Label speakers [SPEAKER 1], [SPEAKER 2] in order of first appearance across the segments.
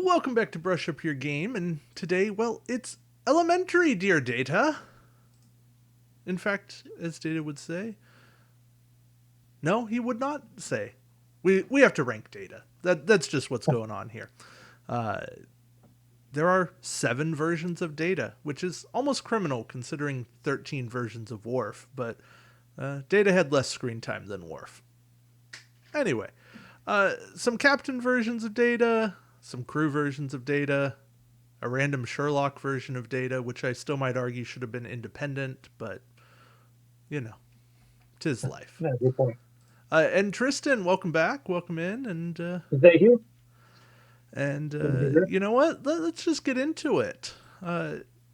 [SPEAKER 1] Welcome back to Brush Up Your Game, and today, well, it's elementary, dear Data. In fact, as Data would say, no, he would not say. We have to rank Data. That's just what's going on here. Uh, there are 7 versions of Data, which is almost criminal considering 13 versions of Worf, but Data had less screen time than Worf. Anyway, some Captain versions of Data, some crew versions of Data, a random Sherlock version of Data, which I still might argue should have been independent, but you know, 'tis life.
[SPEAKER 2] Yeah, good point.
[SPEAKER 1] And Tristan, welcome back, welcome in,
[SPEAKER 2] Thank you. Good to be here.
[SPEAKER 1] you know what? Let's just get into it.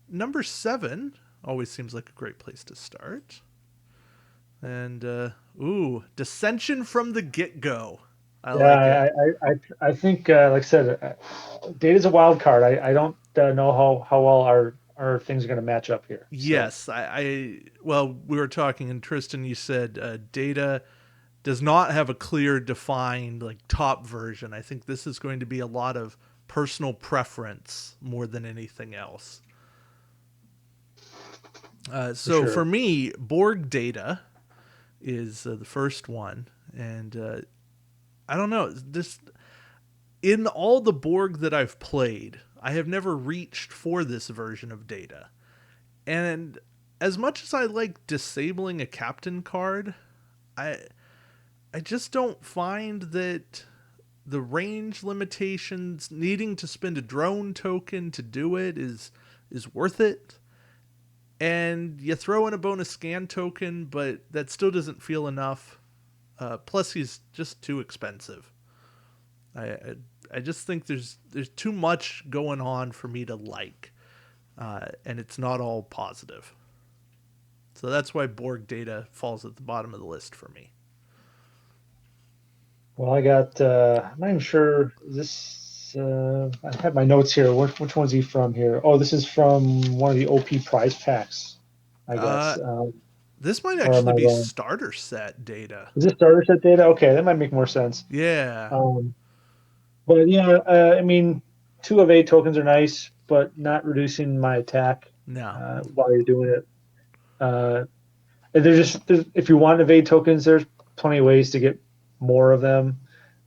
[SPEAKER 1] Number 7 always seems like a great place to start. And dissension from the get go. I like it.
[SPEAKER 2] Yeah, I think, like I said, Data's a wild card. I don't know how well our things are going to match up here. So
[SPEAKER 1] Yes, well, we were talking, and Tristan, you said Data does not have a clear defined like top version. I think this is going to be a lot of personal preference more than anything else.
[SPEAKER 2] for
[SPEAKER 1] So for
[SPEAKER 2] sure.
[SPEAKER 1] me, Borg Data is the first one, and I don't know. This in all the Borg that I've played, I have never reached for this version of Data. And as much as I like disabling a captain card, I I just don't find that the range limitations needing to spend a drone token to do it is worth it. And you throw in a bonus scan token, but that still doesn't feel enough. Plus, he's just too expensive. I, I I just think there's too much going on for me to like, and it's not all positive. So that's why Borg Data falls at the bottom of the list for me.
[SPEAKER 2] Well, I got. I'm not even sure. Is this? I have my notes here. Which one's he from here? Oh, this is from one of the OP prize packs, I
[SPEAKER 1] Uh,
[SPEAKER 2] guess.
[SPEAKER 1] this might
[SPEAKER 2] Or am
[SPEAKER 1] actually
[SPEAKER 2] I
[SPEAKER 1] be
[SPEAKER 2] wrong?
[SPEAKER 1] starter set Data.
[SPEAKER 2] Is this starter set data? Okay, that might make more sense.
[SPEAKER 1] Yeah.
[SPEAKER 2] Um, but yeah, I mean, 2 of 8 tokens are nice, but not reducing my attack
[SPEAKER 1] No.
[SPEAKER 2] while you're doing it. Uh, and if you want evade tokens, there's plenty of ways to get more of them.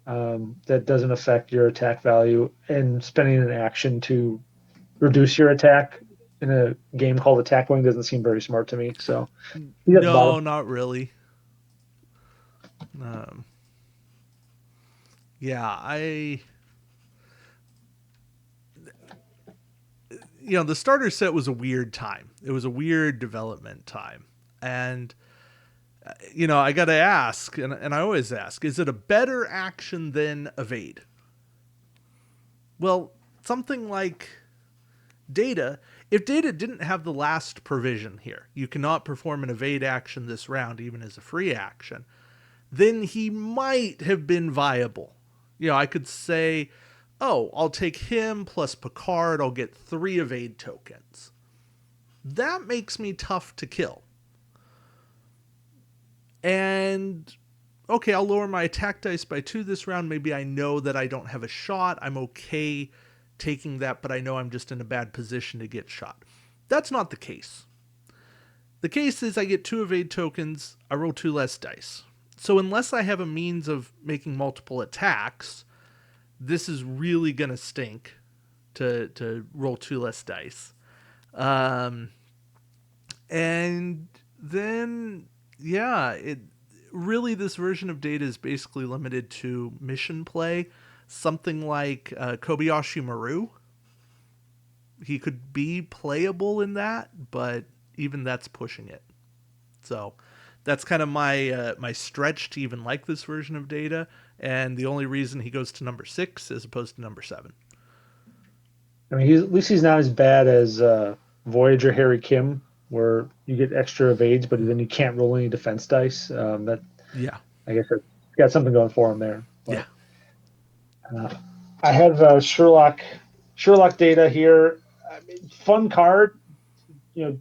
[SPEAKER 2] That doesn't affect your attack value, and spending an action to reduce your attack in a game called attack wing doesn't seem very smart to me. So he's at the
[SPEAKER 1] No,
[SPEAKER 2] bottom.
[SPEAKER 1] not really. Um, yeah, the starter set was a weird time. It was a weird development time. And, I got to ask, and I always ask, is it a better action than evade? Well, something like Data, if Data didn't have the last provision here, you cannot perform an evade action this round, even as a free action, then he might have been viable. I could say, oh, I'll take him plus Picard, I'll get 3 evade tokens. That makes me tough to kill. And okay, I'll lower my attack dice by 2 this round. Maybe I know that I don't have a shot. I'm okay taking that, but I know I'm just in a bad position to get shot. That's not the case. The case is I get 2 evade tokens, I roll 2 less dice. So unless I have a means of making multiple attacks, this is really gonna stink to roll 2 less dice. Um, and then it really, this version of Data is basically limited to mission play. Something like Kobayashi Maru, he could be playable in that, but even that's pushing it. So that's kind of my stretch to even like this version of Data, and the only reason he goes to number 6 as opposed to number 7.
[SPEAKER 2] I mean, at least he's not as bad as Voyager Harry Kim, where you get extra evades, but then you can't roll any defense dice. That
[SPEAKER 1] Yeah,
[SPEAKER 2] I guess it's got something going for him there.
[SPEAKER 1] yeah.
[SPEAKER 2] But uh, I have Sherlock data here. I mean, fun card. You know,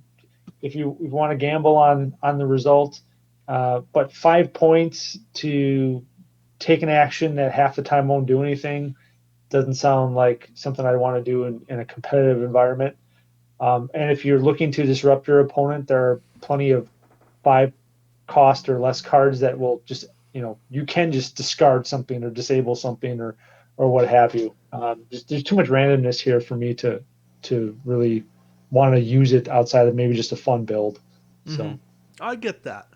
[SPEAKER 2] if you want to gamble on the result, but 5 points to take an action that half the time won't do anything Doesn't sound like something I want to do in a competitive environment. And if you're looking to disrupt your opponent, there are plenty of 5 cost or less cards that will just, you can just discard something or disable something or what have you. There's too much randomness here for me to really want to use it outside of maybe just a fun build.
[SPEAKER 1] Mm-hmm.
[SPEAKER 2] So
[SPEAKER 1] I get that.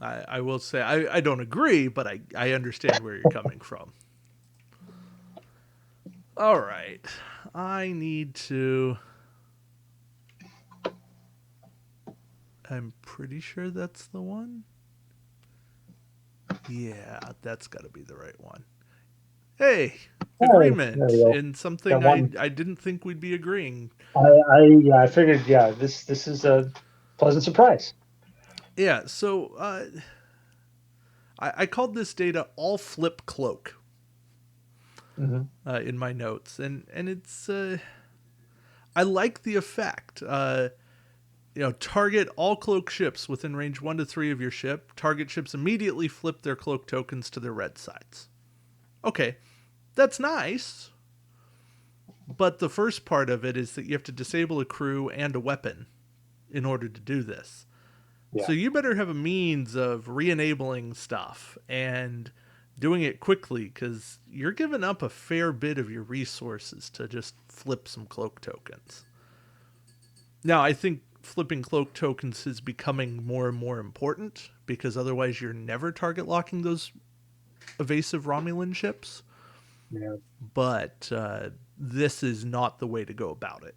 [SPEAKER 1] I will say I don't agree, but I understand where you're coming from. All right. I need to. I'm pretty sure that's the one. Yeah, that's got to be the right one. Hey,
[SPEAKER 2] oh, there we
[SPEAKER 1] agreement
[SPEAKER 2] go.
[SPEAKER 1] in
[SPEAKER 2] Got
[SPEAKER 1] something I
[SPEAKER 2] one.
[SPEAKER 1] I didn't think we'd be agreeing.
[SPEAKER 2] Yeah, I figured, yeah, this is a pleasant surprise.
[SPEAKER 1] Yeah, so I called this data all flip cloak
[SPEAKER 2] Hmm.
[SPEAKER 1] in my notes, and it's I like the effect. Target all cloak ships within range 1 to 3 of your ship. Target ships immediately flip their cloak tokens to their red sides. Okay, that's nice, but the first part of it is that you have to disable a crew and a weapon in order to do this.
[SPEAKER 2] Yeah.
[SPEAKER 1] So you better have a means of re-enabling stuff and doing it quickly because you're giving up a fair bit of your resources to just flip some cloak tokens. Now, I think flipping cloak tokens is becoming more and more important because otherwise you're never target locking those evasive Romulan ships.
[SPEAKER 2] Yeah.
[SPEAKER 1] But this is not the way to go about it.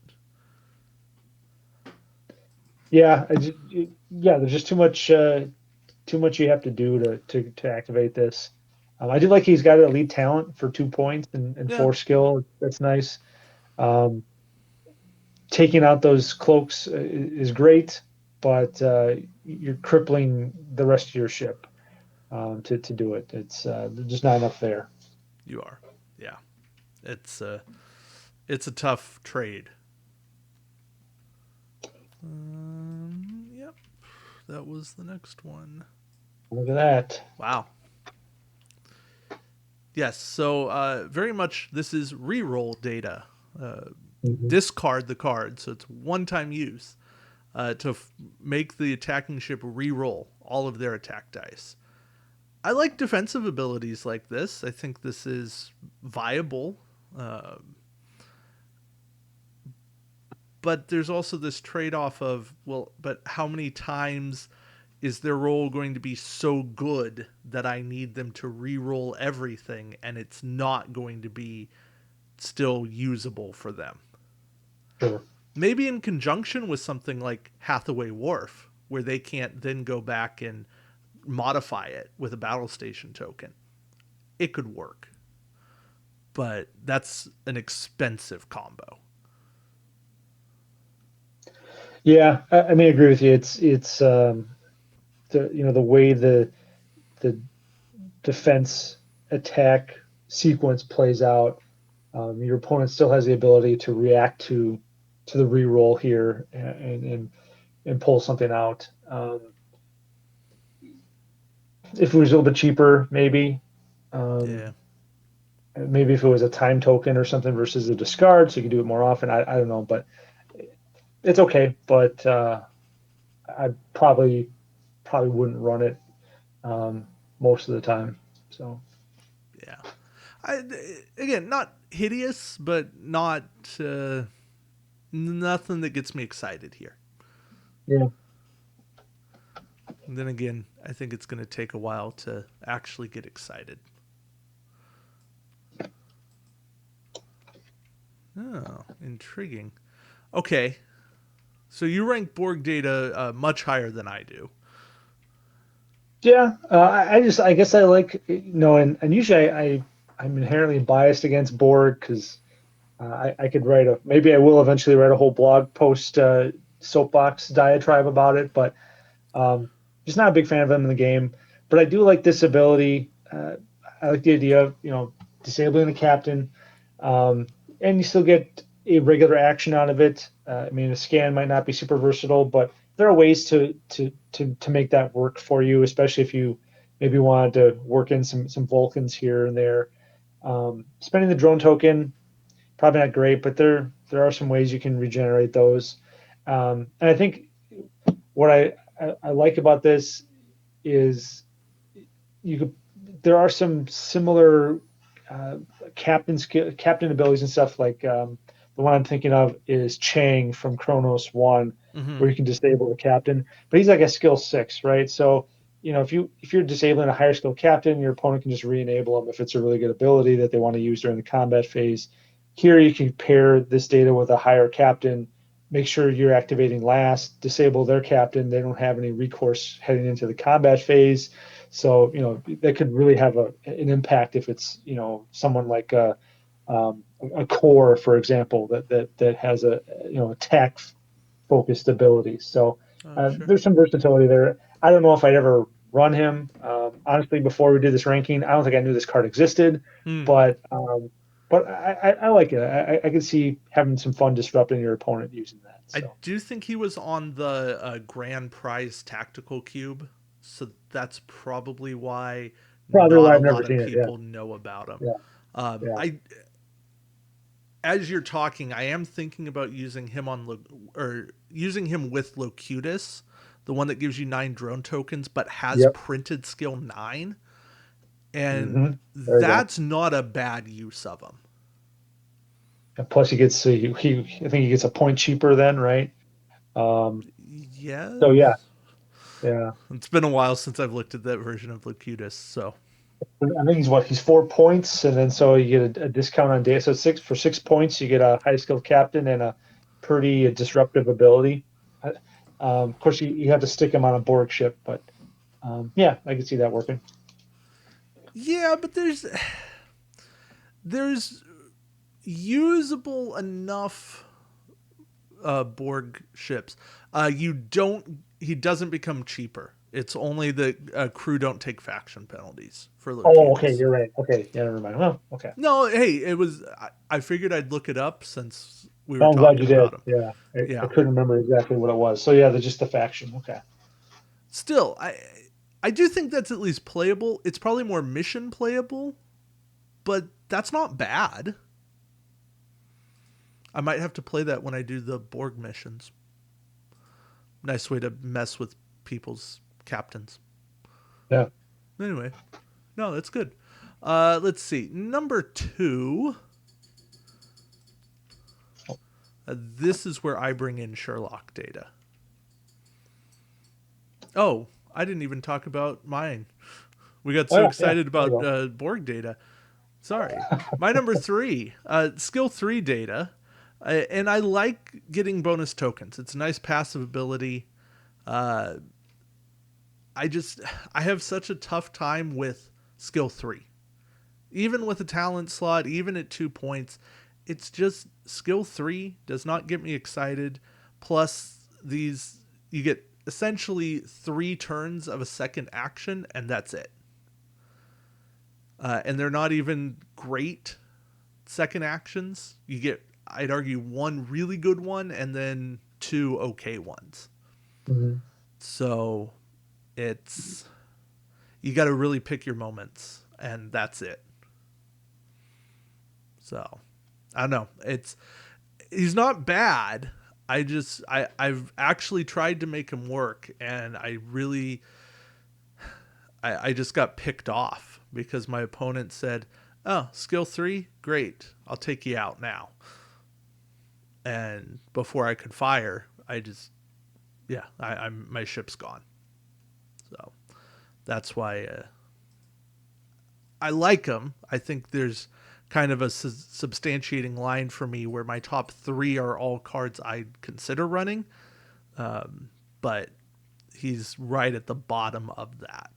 [SPEAKER 2] Yeah. Yeah. There's just too much you have to do to activate this. I do like he's got elite talent for 2 points and
[SPEAKER 1] Yeah,
[SPEAKER 2] 4 skill. That's nice. Um, Taking out those cloaks is great, but you're crippling the rest of your ship to do it. There's just not enough there.
[SPEAKER 1] you are. Yeah, it's it's a tough trade. Yep, that was the next one.
[SPEAKER 2] Look at that.
[SPEAKER 1] Wow. Yes, so very much this is reroll data. Uh,
[SPEAKER 2] Mhm.
[SPEAKER 1] Discard the card, so it's one-time use to make the attacking ship reroll all of their attack dice. I like defensive abilities like this. I think this is viable. Uh, but there's also this trade off of, well, but how many times is their roll going to be so good that I need them to re-roll everything and it's not going to be still usable for them?
[SPEAKER 2] Sure.
[SPEAKER 1] Maybe in conjunction with something like Hathaway Wharf, where they can't then go back and modify it with a battle station token. It could work, but that's an expensive combo.
[SPEAKER 2] Yeah, I mean, I agree with you. It's the way the defense attack sequence plays out. Your opponent still has the ability to react to the reroll here and pull something out. If it was a little bit cheaper,
[SPEAKER 1] Yeah,
[SPEAKER 2] um, maybe if it was a time token or something versus a discard, so you could do it more often. I don't know, but it's okay. But I probably wouldn't run it um, most of the time. So
[SPEAKER 1] yeah. I Again, not hideous, but not nothing that gets me excited here.
[SPEAKER 2] yeah,
[SPEAKER 1] And then again, I think it's going to take a while to actually get excited. Oh, intriguing. Okay, so you rank Borg data much higher than I do.
[SPEAKER 2] yeah. I guess I like and usually I'm inherently biased against Borg because I could write a maybe I will eventually write a whole blog post soapbox diatribe about it, but just not a big fan of them in the game. But I do like this ability. I like the idea of disabling the captain, um, and you still get a regular action out of it. I mean, a scan might not be super versatile, but there are ways to make that work for you, especially if you maybe wanted to work in some Vulcans here and there. Spending the drone token, probably not great, but there are some ways you can regenerate those. And I think what I like about this is you could there are some similar uh, captain abilities and stuff like the one I'm thinking of is Chang from Chronos One,
[SPEAKER 1] Mm-hmm.
[SPEAKER 2] where you can disable the captain, but he's like a skill 6, right? So if you're disabling a higher skill captain, your opponent can just re-enable them if it's a really good ability that they want to use during the combat phase. Here you can pair this data with a higher captain, make sure you're activating last, disable their captain. They don't have any recourse heading into the combat phase. So, that could really have an impact if it's, someone like a core, for example, that has attack focused abilities. So
[SPEAKER 1] Oh, sure.
[SPEAKER 2] there's some versatility there. I don't know if I'd ever run him. Honestly, before we did this ranking, I don't think I knew this card existed,
[SPEAKER 1] Hmm.
[SPEAKER 2] but I like it. I can see having some fun disrupting your opponent using that.
[SPEAKER 1] I
[SPEAKER 2] So
[SPEAKER 1] do think he was on the grand prize tactical cube, so that's probably why
[SPEAKER 2] probably
[SPEAKER 1] not
[SPEAKER 2] why
[SPEAKER 1] a
[SPEAKER 2] I've never
[SPEAKER 1] lot of
[SPEAKER 2] seen it. Yeah,
[SPEAKER 1] people know about him.
[SPEAKER 2] yeah, yeah.
[SPEAKER 1] I As you're talking, I am thinking about using him or using him with Locutus, the one that gives you 9 drone tokens, but has
[SPEAKER 2] Yep.
[SPEAKER 1] printed skill 9, and
[SPEAKER 2] Mm-hmm. There you go.
[SPEAKER 1] that's not a bad use of him.
[SPEAKER 2] And plus, he gets I think he gets a point cheaper then, right? Um, so yeah,
[SPEAKER 1] Yes,
[SPEAKER 2] yeah.
[SPEAKER 1] it's been a while since I've looked at that version of Locutus, so
[SPEAKER 2] I think he's 4 points, and then so you get a discount on data. So 6 points, you get a high skilled captain and a pretty disruptive ability. Of course, you have to stick him on a Borg ship, but yeah, I can see that working.
[SPEAKER 1] yeah, but there's usable enough Borg ships. You don't. He doesn't become cheaper. It's only the crew don't take faction penalties for
[SPEAKER 2] Oh, okay,
[SPEAKER 1] Locutus.
[SPEAKER 2] you're right. Okay, yeah, never mind. Well, okay.
[SPEAKER 1] No, hey, it was. I figured I'd look it up since we were
[SPEAKER 2] Well, I'm glad
[SPEAKER 1] talking
[SPEAKER 2] you
[SPEAKER 1] about
[SPEAKER 2] did.
[SPEAKER 1] him.
[SPEAKER 2] Yeah, I
[SPEAKER 1] Yeah.
[SPEAKER 2] couldn't remember exactly what it was. So yeah, they're just the faction. Okay.
[SPEAKER 1] Still, I do think that's at least playable. It's probably more mission playable, but that's not bad. I might have to play that when I do the Borg missions. Nice way to mess with people's captains.
[SPEAKER 2] Yeah.
[SPEAKER 1] Anyway, no, that's good. Let's see. Number 2. This is where I bring in Sherlock data. Oh, I didn't even talk about mine. We got
[SPEAKER 2] Oh
[SPEAKER 1] so
[SPEAKER 2] yeah, yeah.
[SPEAKER 1] excited
[SPEAKER 2] There you
[SPEAKER 1] about
[SPEAKER 2] go.
[SPEAKER 1] Borg data. Sorry. My number 3, skill 3 data. And I like getting bonus tokens. It's a nice passive ability. Uh, I just, I have such a tough time with skill 3. Even with a talent slot, even at 2 points, it's just skill 3 does not get me excited. Plus, you get essentially 3 turns of a second action, and that's it. And they're not even great second actions. You get, I'd argue, one really good one and then 2 okay ones.
[SPEAKER 2] Mhm.
[SPEAKER 1] So it's, you got to really pick your moments, and that's it. So I don't know. He's not bad. I've actually tried to make him work, and I just got picked off because my opponent said, "Oh, skill 3, great. I'll take you out now." And before I could fire, I just yeah, I'm my ship's gone. So that's why I like him. I think there's kind of a substantiating line for me where my top 3 are all cards I'd consider running, but he's right at the bottom of that.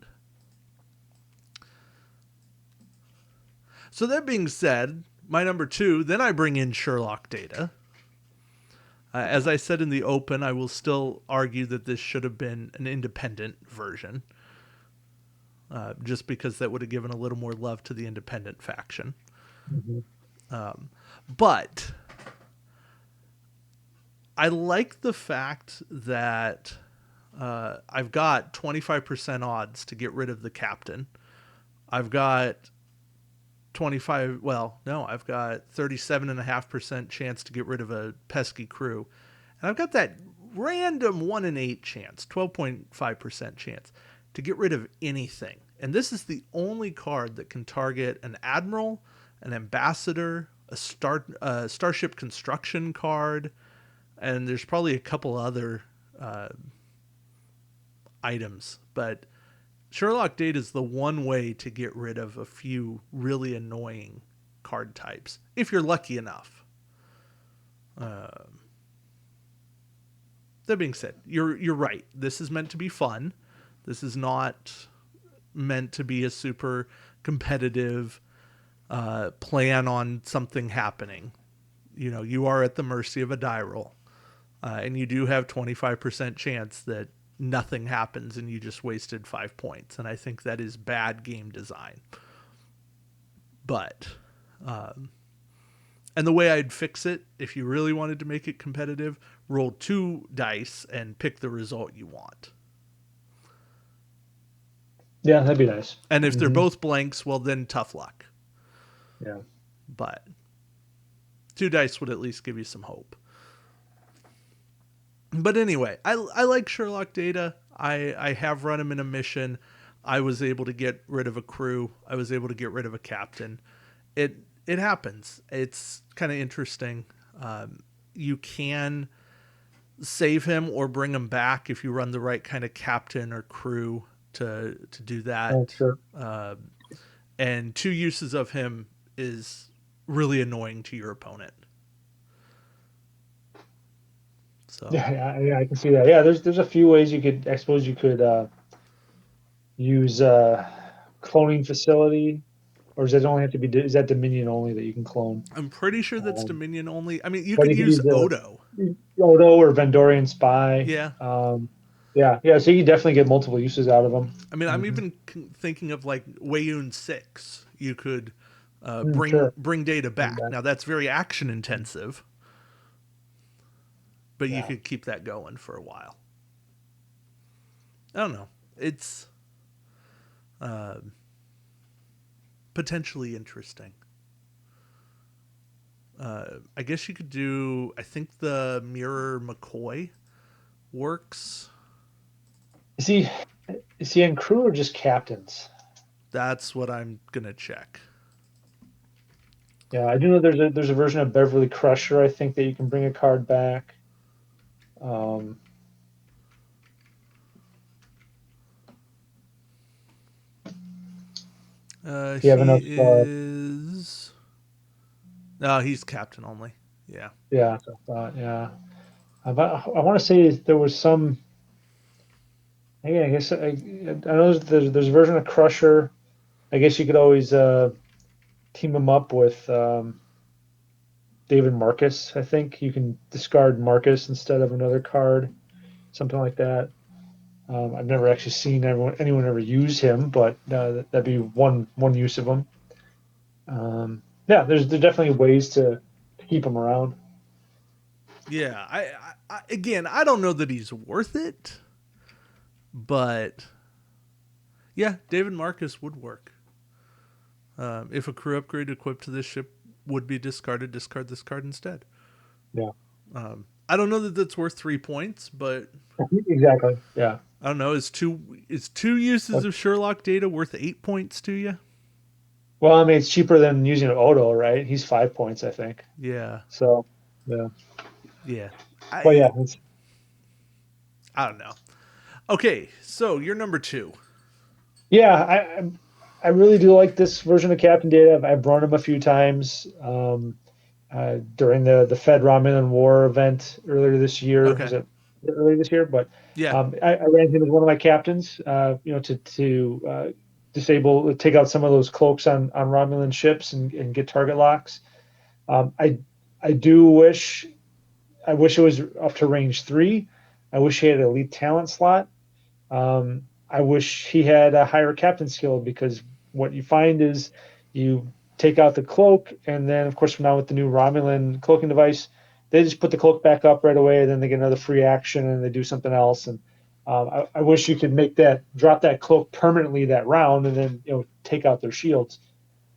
[SPEAKER 1] So that being said, my number 2, then I bring in Sherlock data. As I said in the open, I will still argue that this should have been an independent version, just because that would have given a little more love to the independent faction.
[SPEAKER 2] Mhm.
[SPEAKER 1] But I like the fact that I've got 25% odds to get rid of the captain. I've got 25, well, no, I've got 37.5% chance to get rid of a pesky crew. And I've got that random 1 in 8 chance, 12.5% chance to get rid of anything. And this is the only card that can target an admiral, an ambassador, a starship construction card, and there's probably a couple other uh, items. But Sherlock Date is the one way to get rid of a few really annoying card types, if you're lucky enough. Uh, that being said, you're right. This is meant to be fun. This is not meant to be a super competitive plan on something happening. You know, you are at the mercy of a die roll, and you do have 25% chance that nothing happens and you just wasted 5 points. And I think that is bad game design. But and the way I'd fix it, if you really wanted to make it competitive, roll 2 dice and pick the result you want.
[SPEAKER 2] Yeah, that'd be nice.
[SPEAKER 1] And if they're
[SPEAKER 2] Hmm.
[SPEAKER 1] both blanks, well, then tough luck.
[SPEAKER 2] Yeah.
[SPEAKER 1] But 2 dice would at least give you some hope. But anyway, I like Sherlock Data. I have run him in a mission. I was able to get rid of a crew. I was able to get rid of a captain. It happens. It's kind of interesting. You can save him or bring him back if you run the right kind of captain or crew to do
[SPEAKER 2] Oh,
[SPEAKER 1] that.
[SPEAKER 2] sure.
[SPEAKER 1] Uh, and 2 uses of him is really annoying to your opponent. So
[SPEAKER 2] Yeah, yeah, I can see that. Yeah, there's a few ways you could. I suppose you could use cloning facility, or does that only have to be? Is that Dominion only that you can clone?
[SPEAKER 1] I'm pretty sure that's
[SPEAKER 2] Um,
[SPEAKER 1] Dominion only. I mean, you
[SPEAKER 2] but
[SPEAKER 1] could
[SPEAKER 2] you could
[SPEAKER 1] use
[SPEAKER 2] use the
[SPEAKER 1] Odo.
[SPEAKER 2] Odo or Vendorian Spy.
[SPEAKER 1] Yeah.
[SPEAKER 2] Yeah, yeah. So you can definitely get multiple uses out of them.
[SPEAKER 1] I mean, I'm
[SPEAKER 2] Hmm.
[SPEAKER 1] even thinking of like Wayun 6. You could
[SPEAKER 2] Sure.
[SPEAKER 1] bring data
[SPEAKER 2] Bring
[SPEAKER 1] back.
[SPEAKER 2] back.
[SPEAKER 1] Now that's very action intensive, but you
[SPEAKER 2] Yeah.
[SPEAKER 1] could keep that going for a while. I don't know. It's uh, potentially interesting. I guess you could do. I think the Mirror McCoy works.
[SPEAKER 2] Is he is he in crew or just captains?
[SPEAKER 1] That's what I'm gonna check.
[SPEAKER 2] Yeah, I do know there's a version of Beverly Crusher, I think, that you can bring a card back. Um, if you have
[SPEAKER 1] He
[SPEAKER 2] enough,
[SPEAKER 1] is. No, he's captain only. Yeah.
[SPEAKER 2] yeah, so I thought, yeah. I want to say there was some. Yeah, I guess I know there's a version of Crusher. I guess you could always team him up with David Marcus. I think you can discard Marcus instead of another card, something like that. I've never actually seen anyone ever use him, but that'd be one use of him. Yeah, there's definitely ways to keep him around.
[SPEAKER 1] Yeah. Again, I don't know that he's worth it, but yeah, David Marcus would work. If a crew upgrade equipped to this ship would be discarded, discard this card instead.
[SPEAKER 2] Yeah,
[SPEAKER 1] I don't know that that's worth 3 points, but
[SPEAKER 2] exactly. Yeah.
[SPEAKER 1] I don't know. Is two uses
[SPEAKER 2] But,
[SPEAKER 1] of Sherlock data worth 8 points to you?
[SPEAKER 2] well, I mean, it's cheaper than using Odo, right? He's 5 points, I think.
[SPEAKER 1] Yeah,
[SPEAKER 2] So, yeah.
[SPEAKER 1] yeah.
[SPEAKER 2] But
[SPEAKER 1] I
[SPEAKER 2] yeah,
[SPEAKER 1] I don't know. Okay, so you're number two.
[SPEAKER 2] yeah, I really do like this version of Captain Data. I've run him a few times during the Fed Romulan War event earlier this year.
[SPEAKER 1] Okay.
[SPEAKER 2] Was it earlier this year? But
[SPEAKER 1] Yeah.
[SPEAKER 2] I ran him as one of my captains. To disable, take out some of those cloaks on Romulan ships and get target locks. Um, I I do wish I wish it was up to range 3. I wish he had an elite talent slot. I wish he had a higher captain skill because what you find is you take out the cloak, and then of course now with the new Romulan cloaking device, they just put the cloak back up right away. And then they get another free action, and they do something else. And I wish you could make that drop that cloak permanently that round, and then take out their shields.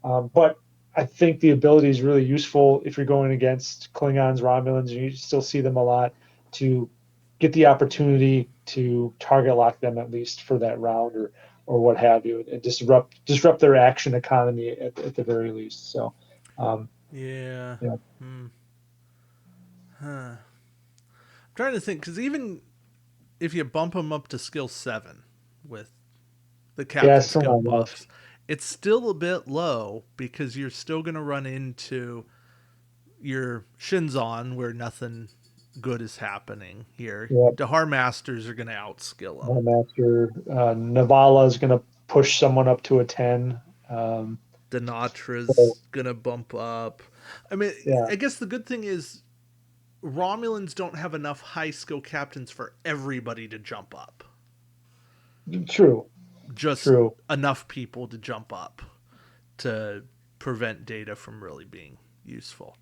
[SPEAKER 2] But I think the ability is really useful if you're going against Klingons, Romulans, and you still see them a lot to get the opportunity to target lock them at least for that round or what have you, and disrupt their action economy at the very least. So, um,
[SPEAKER 1] Yeah.
[SPEAKER 2] you know,
[SPEAKER 1] Hmm. Huh. I'm trying to think because even if you bump them up to skill 7 with the
[SPEAKER 2] yeah,
[SPEAKER 1] captain skill
[SPEAKER 2] someone else.
[SPEAKER 1] buffs, it's still a bit low because you're still going to run into your Shinzon where nothing good is happening here.
[SPEAKER 2] Yep,
[SPEAKER 1] Dahar Masters are going to outskill them.
[SPEAKER 2] Master Navala is going to push someone up to a 10. Um, so
[SPEAKER 1] Dinatra's going to bump up. I mean,
[SPEAKER 2] yeah,
[SPEAKER 1] I guess the good thing is Romulans don't have enough high skill captains for everybody to jump up.
[SPEAKER 2] true,
[SPEAKER 1] Just
[SPEAKER 2] true.
[SPEAKER 1] enough people to jump up to prevent data from really being useful.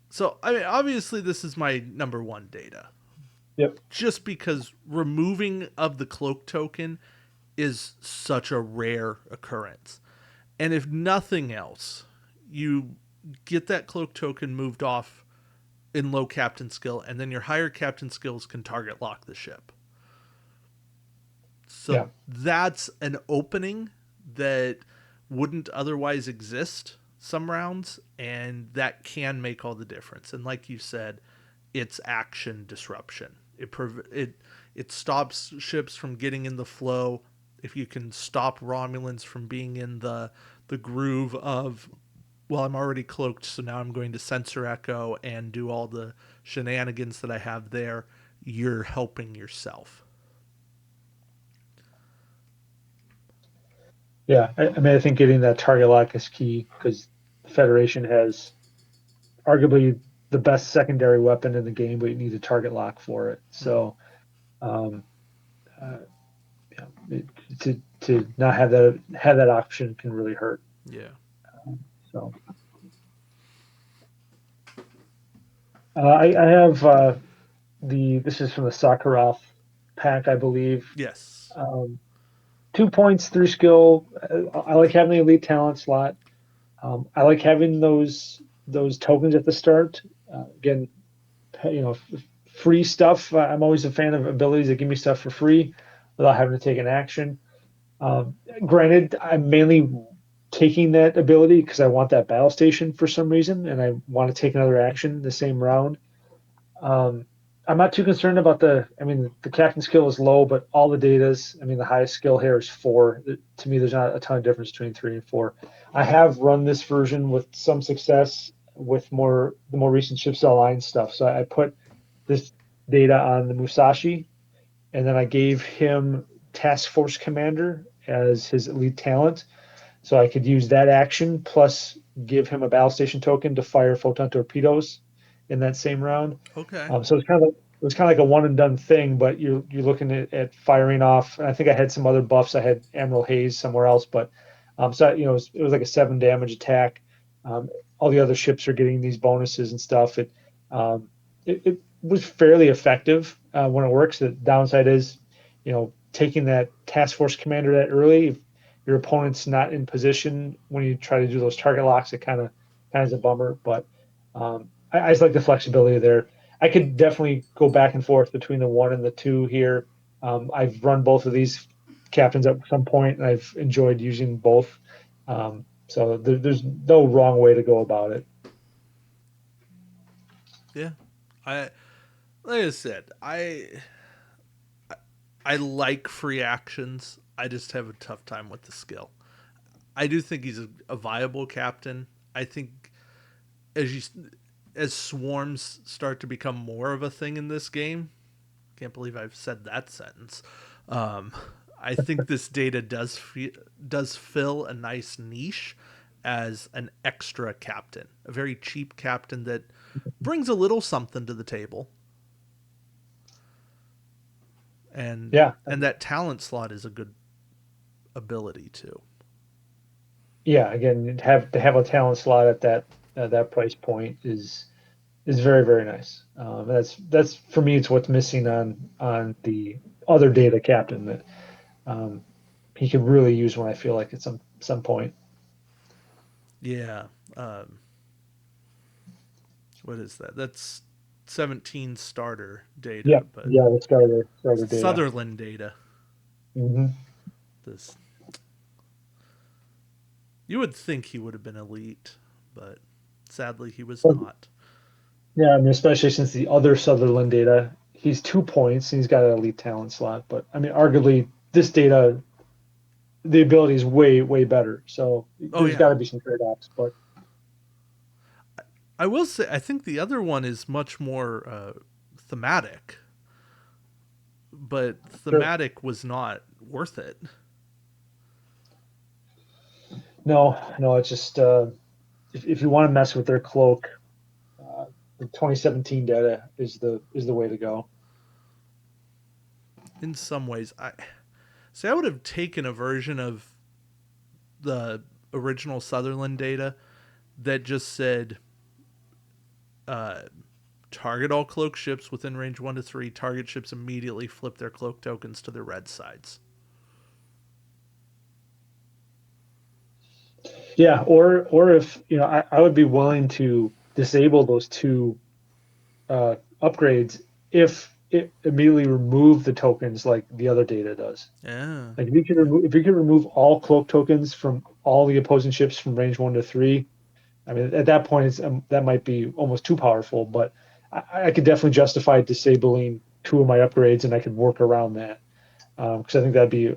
[SPEAKER 1] So, I mean, obviously, this is my number one data.
[SPEAKER 2] Yep.
[SPEAKER 1] Just because removing of the cloak token is such a rare occurrence. And if nothing else, you get that cloak token moved off in low captain skill, and then your higher captain skills can target lock the ship. So
[SPEAKER 2] Yeah.
[SPEAKER 1] that's an opening that wouldn't otherwise exist some rounds, and that can make all the difference. And like you said, it's action disruption. It stops ships from getting in the flow. If you can stop Romulans from being in the groove of, well, I'm already cloaked, so now I'm going to sensor echo and do all the shenanigans that I have there, you're helping yourself.
[SPEAKER 2] Yeah, I mean, I think getting that target lock is key because the Federation has arguably the best secondary weapon in the game, but you need a target lock for it.
[SPEAKER 1] Mm-hmm.
[SPEAKER 2] So, um, uh, yeah, to not have that option can really hurt.
[SPEAKER 1] Yeah.
[SPEAKER 2] So, I have the this is from the Sakharov pack, I believe.
[SPEAKER 1] Yes.
[SPEAKER 2] Um, 2 points, 3 skill. I like having the elite talent slot. I like having those tokens at the start. Again, you know, free stuff. I'm always a fan of abilities that give me stuff for free without having to take an action. Um, Granted, I'm mainly taking that ability because I want that battle station for some reason, and I want to take another action the same round. Um, I'm not too concerned about I mean, the captain skill is low, but all the data's, I mean, the highest skill here is 4. To me, there's not a ton of difference between 3 and 4. I have run this version with some success with the more recent Ships Online stuff. So I put this data on the Musashi, and then I gave him Task Force Commander as his elite talent. So I could use that action plus give him a battle station token to fire photon torpedoes in that same round.
[SPEAKER 1] Okay.
[SPEAKER 2] So it was kind of like a one and done thing, but you're looking at firing off. And I think I had some other buffs. I had Admiral Hayes somewhere else, but so it was like a 7 damage attack. All the other ships are getting these bonuses and stuff. It was fairly effective when it works. The downside is, taking that task force commander that early. If your opponent's not in position when you try to do those target locks, it kind of is a bummer. But I just like the flexibility there. I could definitely go back and forth between the 1 and the 2 here. I've run both of these captains at some point, and I've enjoyed using both. So there's no wrong way to go about it.
[SPEAKER 1] Yeah. I like I said, I like free actions. I just have a tough time with the skill. I do think he's a viable captain. I think as you as swarms start to become more of a thing in this game, can't believe I've said that sentence. Um, I think this data does fill a nice niche as an extra captain, a very cheap captain that brings a little something to the table, and
[SPEAKER 2] Yeah,
[SPEAKER 1] that talent slot is a good ability too.
[SPEAKER 2] yeah. Again, to have a talent slot at that price point is very very nice. That's for me. It's what's missing on the other data captain that he could really use when I feel like at some point.
[SPEAKER 1] Yeah, Um, what is that? That's 17 starter
[SPEAKER 2] Yeah,
[SPEAKER 1] data, but
[SPEAKER 2] yeah, the starter data.
[SPEAKER 1] Sutherland data.
[SPEAKER 2] Hmm.
[SPEAKER 1] This you would think he would have been elite, but sadly he was
[SPEAKER 2] But
[SPEAKER 1] not.
[SPEAKER 2] yeah, I mean, especially since the other Sutherland data, he's 2 points and he's got an elite talent slot. But I mean, arguably, this data, the ability is way better. So
[SPEAKER 1] Oh
[SPEAKER 2] there's
[SPEAKER 1] yeah,
[SPEAKER 2] got to be some trade-offs. But
[SPEAKER 1] I will say I think the other one is much more thematic, but
[SPEAKER 2] sure,
[SPEAKER 1] thematic was not worth it.
[SPEAKER 2] no, it's just if you want to mess with their cloak, uh, the 2017 data is the way to go.
[SPEAKER 1] In some ways, I say I would have taken a version of the original Sutherland data that just said uh, target all cloak ships within range 1 to 3. Target ships immediately flip their cloak tokens to their red sides.
[SPEAKER 2] Yeah, or if I would be willing to disable those two upgrades if it immediately remove the tokens like the other data does.
[SPEAKER 1] Yeah,
[SPEAKER 2] Like if you could remove all cloak tokens from all the opposing ships from range 1 to 3, I mean at that point that might be almost too powerful. But I could definitely justify disabling two of my upgrades, and I could work around that because I think that'd be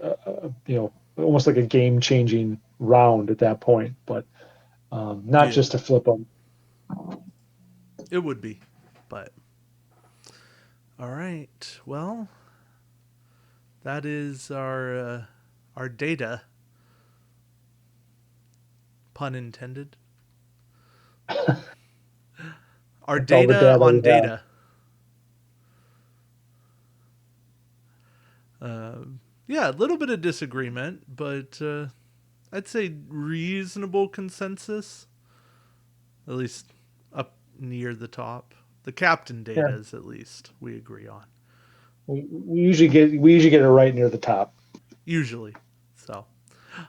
[SPEAKER 2] almost like a game changing round at that point. But not just
[SPEAKER 1] yeah,
[SPEAKER 2] to flip them.
[SPEAKER 1] it would be. But all right, well, that is our data, pun intended. Our
[SPEAKER 2] That's all the
[SPEAKER 1] data
[SPEAKER 2] data
[SPEAKER 1] on
[SPEAKER 2] we have.
[SPEAKER 1] data. Uh, yeah, a little bit of disagreement, but I'd say reasonable consensus, at least up near the top. The captain data
[SPEAKER 2] Yeah,
[SPEAKER 1] is at least we agree on.
[SPEAKER 2] we usually get it right near the top.
[SPEAKER 1] Usually. So,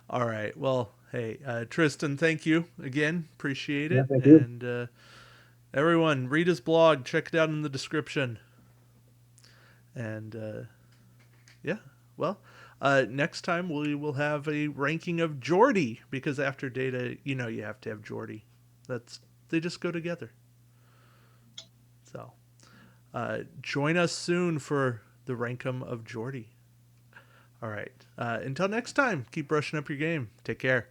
[SPEAKER 1] all right. Well, hey, Tristan, thank you again. Appreciate
[SPEAKER 2] Yeah,
[SPEAKER 1] it.
[SPEAKER 2] thank you.
[SPEAKER 1] And everyone, read his blog. Check it out in the description. And yeah, well, next time we will have a ranking of Geordie because after data, you have to have Geordie. That's they just go together. So join us soon for the rankum of Geordie. All right. Until next time, keep brushing up your game. Take care.